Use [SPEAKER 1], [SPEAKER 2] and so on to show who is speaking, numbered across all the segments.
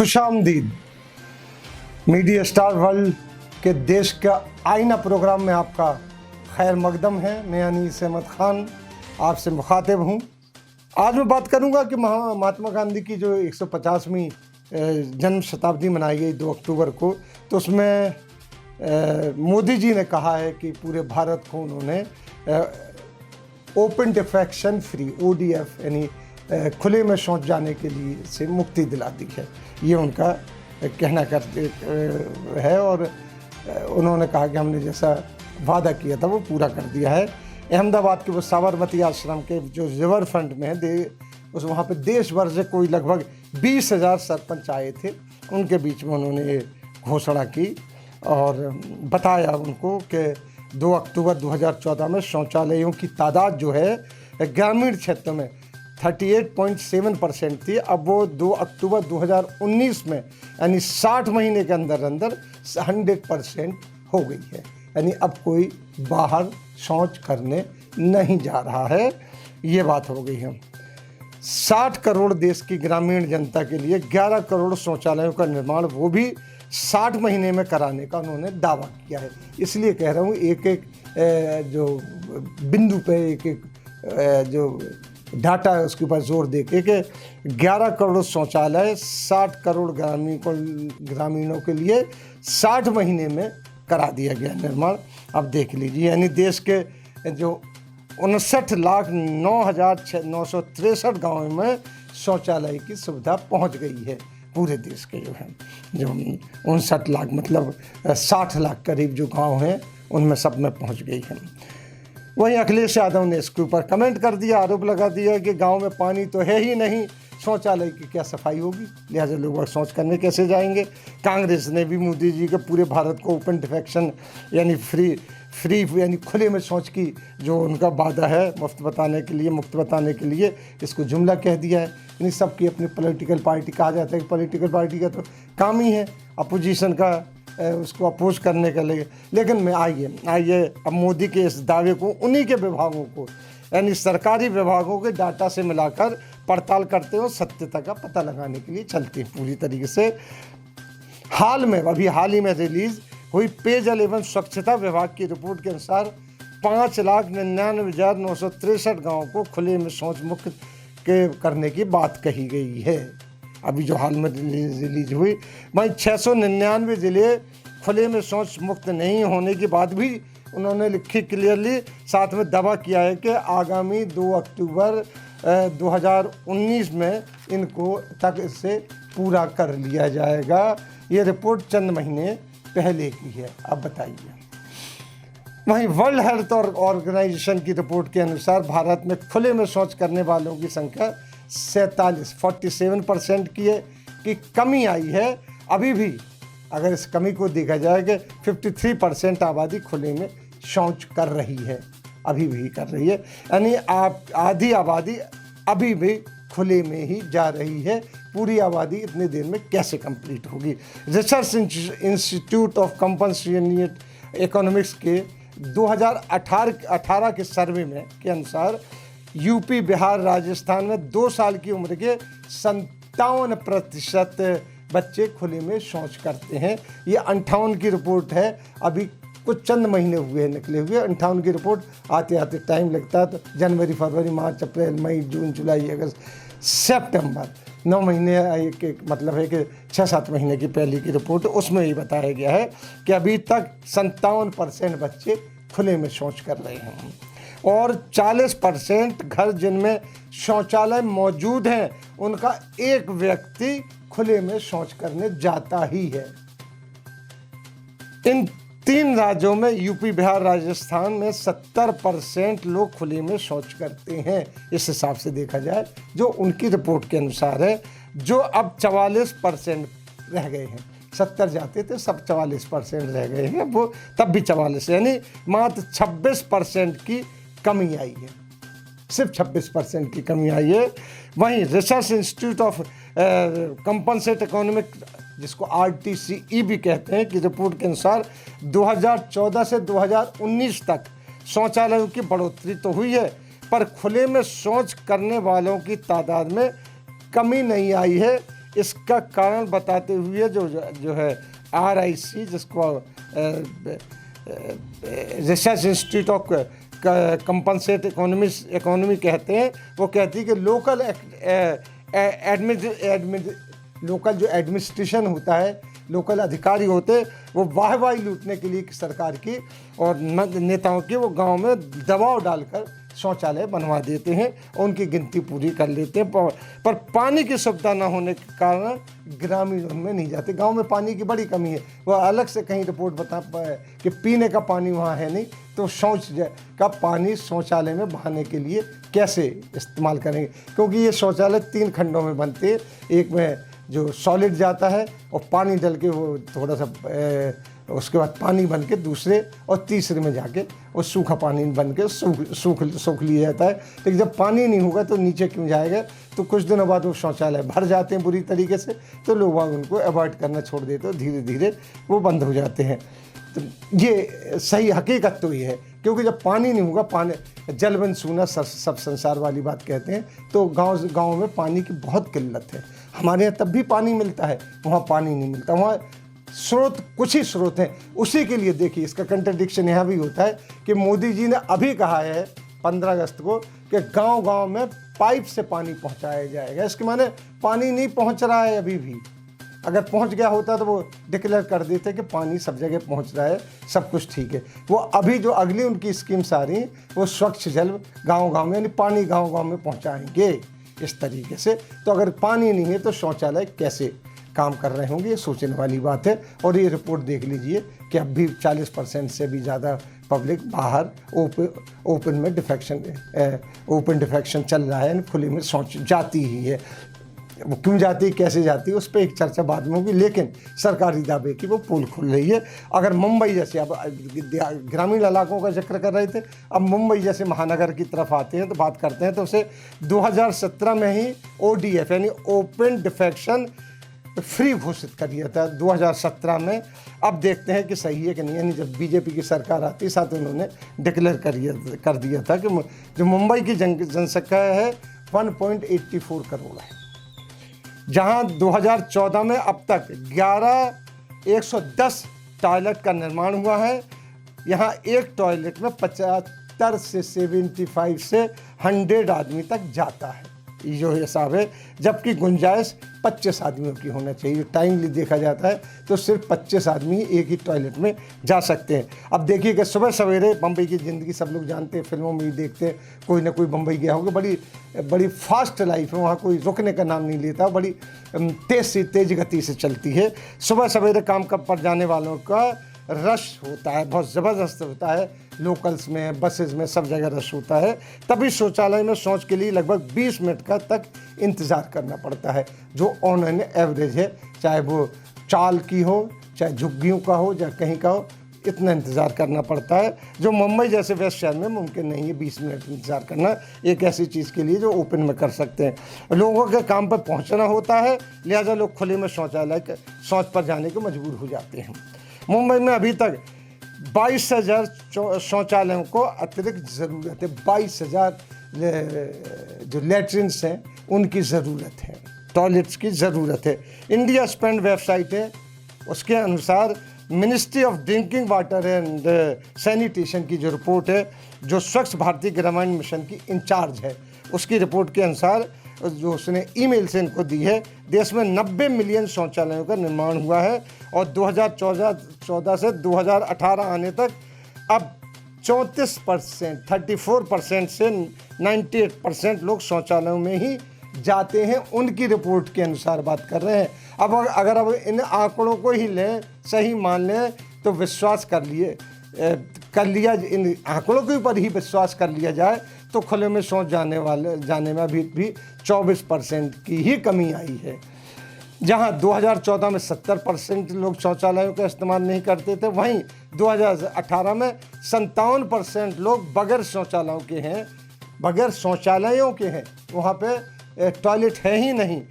[SPEAKER 1] खुशामदीद। Media star world के देश का आईना प्रोग्राम में आपका खैर मकदम है। मैं अनीस अहमद खान आपसे मुखातिब हूँ। आज मैं बात करूँगा कि महात्मा गांधी की जो 150वीं जन्म शताब्दी मनाई गई 2 अक्टूबर को, तो उसमें मोदी जी ने कहा है कि पूरे भारत को उन्होंने ओपन डिफेक्शन फ्री ODF यानी खुले में शौच जाने के लिए से मुक्ति दिला दी है। ये उनका कहना है और उन्होंने कहा कि हमने जैसा वादा किया था वो पूरा कर दिया है। अहमदाबाद के वो साबरमती आश्रम के जो रिवर फ्रंट में है वहाँ पे देश भर से कोई लगभग 20,000 सरपंच आए थे। उनके बीच में उन्होंने घोषणा की और बताया उनको कि 2 अक्टूबर 2014 में शौचालयों की तादाद जो है ग्रामीण क्षेत्र में 38.7% थी। अब वो 2 अक्टूबर 2019 में यानी 60 महीने के अंदर 100% हो गई है। यानी अब कोई बाहर शौच करने नहीं जा रहा है। ये बात हो गई है। 60 करोड़ देश की ग्रामीण जनता के लिए 11 करोड़ शौचालयों का निर्माण वो भी 60 महीने में कराने का उन्होंने दावा किया है। इसलिए कह रहा हूँ एक एक जो बिंदु पे एक एक जो डाटा है उसके ऊपर जोर दे के कि 11 करोड़ शौचालय 60 करोड़ ग्रामीणों के लिए 60 महीने में करा दिया गया निर्माण। अब देख लीजिए, यानी देश के जो 59,963 गाँव में शौचालय की सुविधा पहुंच गई है। पूरे देश के जो है जो 59 लाख मतलब 60 लाख करीब जो गांव हैं उनमें सब में पहुंच गई है। वहीं अखिलेश यादव ने इसके ऊपर कमेंट कर दिया, आरोप लगा दिया कि गांव में पानी तो है ही नहीं, शौचालय की क्या सफाई होगी, लिहाजा लोग शौच करने कैसे जाएंगे। कांग्रेस ने भी मोदी जी के पूरे भारत को ओपन डिफेक्शन यानी फ्री यानी खुले में शौच की जो उनका वादा है मुफ्त बताने के लिए इसको जुमला कह दिया है। यानी सबकी अपनी पॉलिटिकल पार्टी कहा जाता है कि पॉलिटिकल पार्टी का तो काम ही है अपोजिशन का उसको अपोज करने के लिए। लेकिन मैं आइए अब मोदी के इस दावे को उन्हीं के विभागों को यानी सरकारी विभागों के डाटा से मिलाकर पड़ताल करते हो सत्यता का पता लगाने के लिए चलते हैं पूरी तरीके से। हाल ही में रिलीज हुई पेयजल एवं स्वच्छता विभाग की रिपोर्ट के अनुसार 5,99,963 गाँव को खुले में शौच मुक्त करने की बात कही गई है। अभी जो हाल में रिलीज हुई, वहीं 699 जिले खुले में शौच मुक्त नहीं होने की बात भी उन्होंने लिखी क्लियरली। साथ में दावा किया है कि आगामी 2 अक्टूबर 2019 में इनको तक इसे पूरा कर लिया जाएगा। ये रिपोर्ट चंद महीने पहले की है। अब बताइए, वहीं वर्ल्ड हेल्थ ऑर्गेनाइजेशन की रिपोर्ट के अनुसार भारत में खुले में शौच करने वालों की संख्या 47% की कमी आई है। अभी भी अगर इस कमी को देखा जाए कि 53% आबादी खुले में शौच कर रही है, अभी भी कर रही है। यानी आधी आबादी अभी भी खुले में ही जा रही है। पूरी आबादी इतने देर में कैसे कंप्लीट होगी। रिसर्च इंस्टीट्यूट ऑफ कंपनसेशनल इकोनॉमिक्स के 2018 के सर्वे में के अनुसार यूपी, बिहार, राजस्थान में 2 साल की उम्र के 57% बच्चे खुले में शौच करते हैं। ये 58 की रिपोर्ट है। अभी कुछ चंद महीने हुए निकले हुए। 58 की रिपोर्ट आते आते टाइम लगता है, तो जनवरी, फरवरी, मार्च, अप्रैल, मई, जून, जुलाई, अगस्त, सितंबर 9 महीने एक मतलब है कि 6-7 महीने की पहले की रिपोर्ट, उसमें ये बताया गया है कि अभी तक 57% बच्चे खुले में शौच कर रहे हैं और 40% घर जिनमें शौचालय मौजूद हैं उनका एक व्यक्ति खुले में शौच करने जाता ही है। इन 3 राज्यों में यूपी, बिहार, राजस्थान में 70% लोग खुले में शौच करते हैं। इस हिसाब से देखा जाए जो उनकी रिपोर्ट के अनुसार है, जो अब 44% रह गए हैं। 70 जाते थे, सब 44% रह गए हैं, वो तब भी 44 यानी मात्र 26% की कमी आई है। सिर्फ 26% की कमी आई है। वहीं research institute of compensate economic जिसको RTCE भी कहते हैं की रिपोर्ट के अनुसार 2014 से 2019 तक शौचालयों की बढ़ोतरी तो हुई है, पर खुले में शौच करने वालों की तादाद में कमी नहीं आई है। इसका कारण बताते हुए जो है RIC, जिसको research institute of compensate economy कहते हैं, वो कहती है कि लोकल जो एडमिनिस्ट्रेशन होता है, लोकल अधिकारी होते हैं, वो वाहवाही लूटने के लिए सरकार की और नेताओं की वो गांव में दबाव डालकर शौचालय बनवा देते हैं और उनकी गिनती पूरी कर लेते हैं। पर पानी की सुविधा न होने के कारण ग्रामीण उनमें नहीं जाते। गांव में पानी की बड़ी कमी है, वह अलग से कहीं रिपोर्ट बता पाए कि पीने का पानी वहाँ है नहीं, तो शौच का पानी शौचालय में बहाने के लिए कैसे इस्तेमाल करेंगे, क्योंकि ये शौचालय 3 खंडों में बनते हैं। एक में जो सॉलिड जाता है और पानी डल के वो थोड़ा सा उसके बाद पानी बन के दूसरे और तीसरे में जाके वो सूखा पानी बन के सूख लिया जाता है। लेकिन जब पानी नहीं होगा तो नीचे क्यों जाएगा, तो कुछ दिनों बाद वो शौचालय भर जाते हैं बुरी तरीके से, तो लोग उनको अवॉइड करना छोड़ देते हैं, धीरे धीरे वो बंद हो जाते हैं। तो ये सही हकीकत तो ये है, क्योंकि जब पानी नहीं होगा, पानी जल बन सूना सब संसार वाली बात कहते हैं, तो गाँव में पानी की बहुत किल्लत है। हमारे यहाँ तब भी पानी मिलता है, वहाँ पानी नहीं मिलता। वहाँ स्रोत कुछ ही स्रोत हैं, उसी के लिए देखिए इसका कंट्रडिक्शन यहाँ भी होता है कि मोदी जी ने अभी कहा है 15 अगस्त को कि गांव-गांव में पाइप से पानी पहुंचाया जाएगा। इसके माने पानी नहीं पहुंच रहा है अभी भी। अगर पहुंच गया होता तो वो डिक्लेयर कर देते कि पानी सब जगह पहुंच रहा है, सब कुछ ठीक है। वो अभी जो अगली उनकी स्कीम्स आ रही हैं वो स्वच्छ जल गाँव-गाँव में, यानी पानी गाँव-गाँव में पहुँचाएँगे इस तरीके से। तो अगर पानी नहीं है तो शौचालय कैसे काम कर रहे होंगे, ये सोचने वाली बात है। और ये रिपोर्ट देख लीजिए कि अब भी 40% से भी ज़्यादा पब्लिक बाहर ओपन डिफेक्शन चल रहा है, यानी खुले में शौच जाती ही है। वो क्यों जाती है, कैसे जाती है, उस पर एक चर्चा बाद में होगी, लेकिन सरकारी दावे की वो पोल खुल रही है। अगर मुंबई जैसे, अब ग्रामीण इलाकों का जिक्र कर रहे थे, अब मुंबई जैसे महानगर की तरफ आते हैं तो बात करते हैं, तो उसे 2017 में ही ODF यानी ओपन डिफेक्शन फ्री घोषित कर दिया था 2017 में। अब देखते हैं कि सही है कि नहीं। यानी जब बीजेपी की सरकार आती साथ उन्होंने डिक्लेयर कर दिया था कि जो मुंबई की जनसंख्या है 1.84 करोड़ है, जहां 2014 में अब तक 110 टॉयलेट का निर्माण हुआ है। यहां एक टॉयलेट में 75 से 75 से 100 आदमी तक जाता है, ये जो हिसाब है। जबकि गुंजाइश 25 आदमियों की होना चाहिए। टाइमली देखा जाता है तो सिर्फ 25 आदमी एक ही टॉयलेट में जा सकते हैं। अब देखिए कि सुबह सवेरे बम्बई की ज़िंदगी सब लोग जानते हैं, फिल्मों में भी देखते हैं, कोई ना कोई बम्बई गया होगा। बड़ी फास्ट लाइफ है, वहाँ कोई रुकने का नाम नहीं लेता, बड़ी तेज़ गति से चलती है। सुबह सवेरे काम पर जाने वालों का रश होता है, बहुत ज़बरदस्त होता है। लोकल्स में, बसेस में, सब जगह रश होता है। तभी शौचालय में शौच के लिए लगभग 20 मिनट का तक इंतज़ार करना पड़ता है, जो ऑन एन एवरेज है। चाहे वो चाल की हो, चाहे झुग्गियों का हो, चाहे कहीं का हो, इतना इंतज़ार करना पड़ता है, जो मुंबई जैसे वेस्ट शहर में मुमकिन नहीं है 20 मिनट इंतज़ार करना एक ऐसी चीज़ के लिए जो ओपन में कर सकते हैं। लोगों के काम पर पहुंचना होता है, लिहाजा लोग खुले में शौच पर जाने को मजबूर हो जाते हैं। मुंबई में अभी तक 22,000 शौचालयों को अतिरिक्त ज़रूरत है। 22,000 जो लेट्रिन्स हैं उनकी ज़रूरत है, टॉयलेट्स की ज़रूरत है। इंडिया स्पेंड वेबसाइट है, उसके अनुसार ministry of drinking water and sanitation की जो रिपोर्ट है, जो स्वच्छ भारतीय ग्रामीण मिशन की इंचार्ज है, उसकी रिपोर्ट के अनुसार जो उसने ईमेल से इनको दी है, देश में 90 मिलियन शौचालयों का निर्माण हुआ है और 2014 से 2018 आने तक अब 34% से 98% लोग शौचालयों में ही जाते हैं। उनकी रिपोर्ट के अनुसार बात कर रहे हैं। अब अगर इन आंकड़ों को ही लें, सही मान लें, तो विश्वास कर लिया इन आंकड़ों के ऊपर ही विश्वास कर लिया जाए तो खुले में शौच जाने में भी 24% की ही कमी आई है। जहां 2014 में 70% लोग शौचालयों का इस्तेमाल नहीं करते थे, वहीं 2018 में 57% लोग बगैर शौचालयों के हैं। वहाँ पे टॉयलेट है ही नहीं।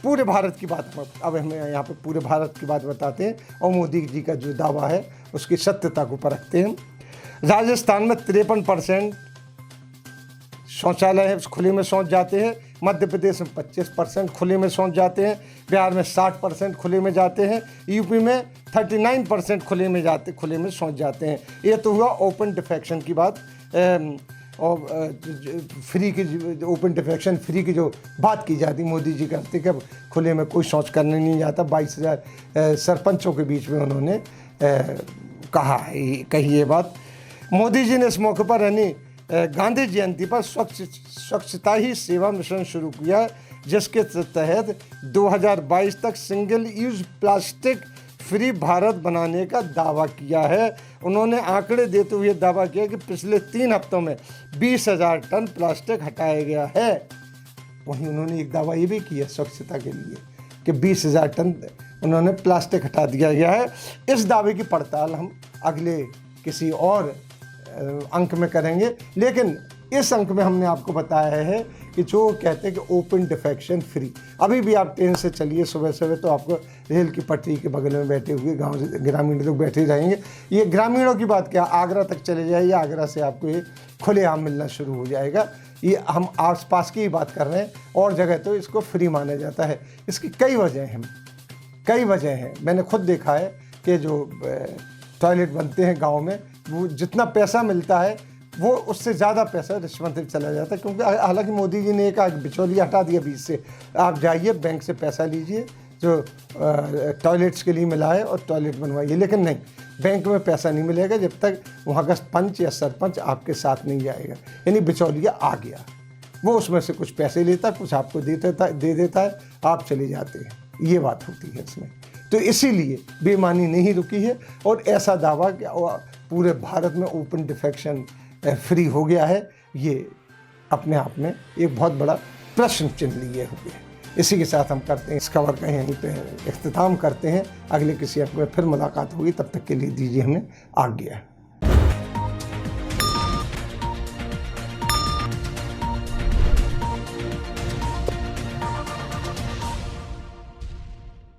[SPEAKER 1] पूरे भारत की बात, अब हमें यहाँ पे पूरे भारत की बात बताते हैं और मोदी जी का जो दावा है उसकी सत्यता को परखते हैं। राजस्थान में 53% शौचालय है, खुले में शौच जाते हैं, मध्य प्रदेश में 25% खुले में शौच जाते हैं, बिहार में 60% खुले में जाते हैं, यूपी में 39% खुले में शौच जाते हैं। ये तो हुआ ओपन डिफेक्शन की बात। और फ्री की ओपन डिफेक्शन फ्री की जो बात की जाती मोदी जी करते कि अब खुले में कोई शौच करने नहीं जाता। 22,000 सरपंचों के बीच में उन्होंने कही ये बात। मोदी जी ने इस मौके पर गांधी जयंती पर स्वच्छता ही सेवा मिशन शुरू किया है, जिसके तहत 2022 तक single use plastic free Bharat बनाने का दावा किया है। उन्होंने आंकड़े देते हुए दावा किया कि पिछले 3 हफ्तों में 20,000 टन प्लास्टिक हटाया गया है। वहीं उन्होंने एक दावा ये भी किया स्वच्छता के लिए कि 20,000 टन उन्होंने प्लास्टिक हटा दिया गया है। इस दावे की पड़ताल हम अगले किसी और अंक में करेंगे, लेकिन इस अंक में हमने आपको बताया है कि जो कहते हैं कि ओपन डिफेक्शन फ्री। अभी भी आप ट्रेन से चलिए सुबह सुबह तो आपको रेल की पटरी के बगल में बैठे हुए गांव ग्रामीण लोग बैठे रहेंगे। ये ग्रामीणों की बात क्या, आगरा तक चले जाइए, आगरा से आपको ये खुलेआम मिलना शुरू हो जाएगा। ये हम आस पास की ही बात कर रहे हैं, और जगह तो इसको फ्री माना जाता है। इसकी कई वजह हैं। मैंने खुद देखा है कि जो टॉयलेट बनते हैं गाँव में, वो जितना पैसा मिलता है वो उससे ज़्यादा पैसा रिश्वत में चला जाता है। क्योंकि हालांकि मोदी जी ने एक बिचौलिया हटा दिया बीच से। आप जाइए बैंक से पैसा लीजिए जो टॉयलेट्स के लिए मिला है और टॉयलेट बनवाइए, लेकिन नहीं, बैंक में पैसा नहीं मिलेगा जब तक वहाँ का पंच या सरपंच आपके साथ नहीं जाएगा। यानी बिचौलिया आ गया, वो उसमें से कुछ पैसे लेता, कुछ आपको दे देता है, आप चले जाते हैं। ये बात होती है इसमें। तो इसीलिए बेईमानी नहीं रुकी है, और ऐसा दावा कि पूरे भारत में ओपन डिफेक्शन फ्री हो गया है, ये अपने आप में एक बहुत बड़ा प्रश्न चिन्ह लिए हुए है। इसी के साथ हम करते हैं इस खबर का यहीं पे इख्तिताम करते हैं। अगले किसी अंक में फिर मुलाकात होगी, तब तक के लिए दीजिए हमें आज्ञा।